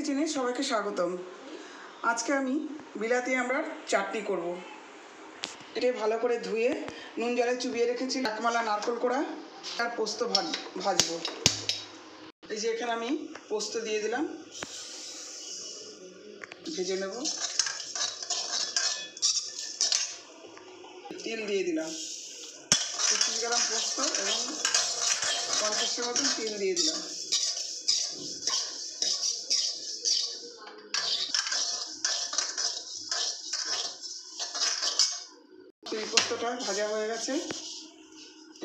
কিচেনে সবাইকে স্বাগতম। আজকে আমি বিলাতি আমড়ার চাটনি করব। এটা ভালো করে ধুয়ে নুন জলে চুবিয়ে রেখেছি। একমালা নারকেল কোড়া আর পোস্ত ভাজবো। এই যে এখানে আমি পোস্ত দিয়ে দিলাম, ভেজে নেব। তেল দিয়ে দিলাম 25 গ্রাম পোস্ত এবং 50 মতন তেল দিয়ে দিলাম। তেল পোস্তটা ভাজা হয়ে গেছে।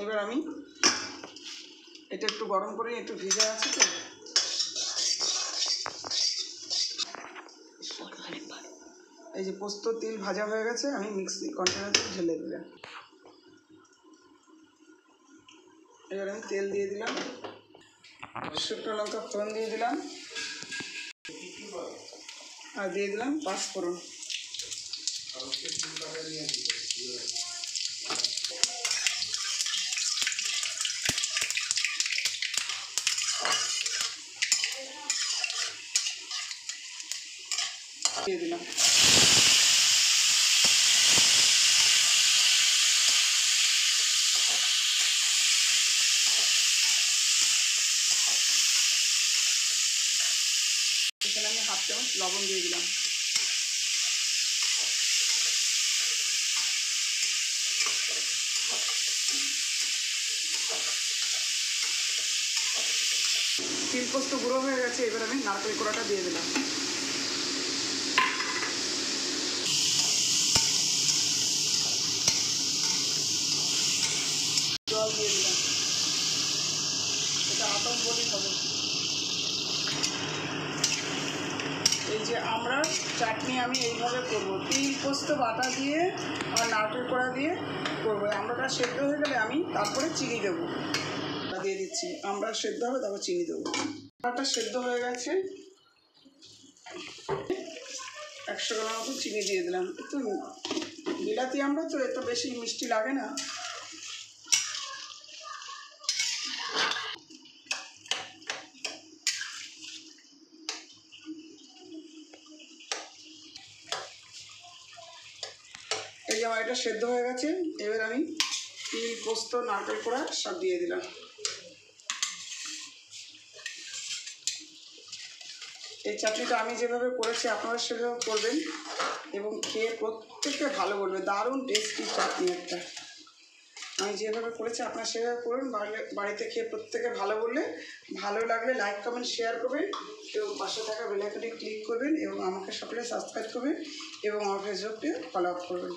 এবার আমি এটা একটু গরম করে, একটু ভিজে আছে তো, এই যে পোস্ত তেল ভাজা হয়ে গেছে, আমি মিক্সি কন্টেনারে ঢেলে দিলাম। এবার আমি তেল দিয়ে দিলাম, শুকনো লঙ্কা ফোড়ন দিয়ে দিলাম, আর দিয়ে দিলাম পাঁচফোড়ন। দিয়ে দিলাম এখানে আমি হাফ চামচ লবণ দিয়ে দিলাম। তিল পোস্ত গুঁড়ো হয়ে গেছে। এবার আমি নারকেল কোড়াটা দিয়ে দিলাম। জল দিয়ে দিলাম। এটা আতপ বলি হবে। এই যে আমরা চাটনি আমি এইভাবে করব, তিল পোস্ত বাটা দিয়ে আর নারকেল কোড়া দিয়ে করবো। আমড়াটা সেদ্ধ হয়ে গেলে আমি তারপরে চিনি দেবো, দিয়ে দিচ্ছি। আমরা সেদ্ধ হবে, তারপর চিনি দেবো। আমড়াটা সেদ্ধ হয়ে গেছে। 100 গ্রাম মতো চিনি দিয়ে দিলাম। একটু বিলাতি আমড়া তো এত বেশি মিষ্টি লাগে না। এই যে আমার এটা সেদ্ধ হয়ে গেছে। এবার আমি তিল পোস্ত নারকেল কোড়া সব দিয়ে দিলাম। এই চাটনিটা আমি যেভাবে করেছি আপনারা সেভাবে করবেন এবং খেয়ে প্রত্যেককে ভালো বলবে। দারুণ টেস্টি চাটনি একটা। আমি যেভাবে করেছি আপনারা সেভাবে করবেন। বাড়িতে খেয়ে প্রত্যেকে ভালো বললে, ভালো লাগলে লাইক কমেন্ট শেয়ার করবেন এবং পাশে থাকা বেল আইকনে ক্লিক করবেন এবং আমাকে সকলে সাবস্ক্রাইব করবেন এবং আমার ফেসবুককে ফলো আপ করবেন।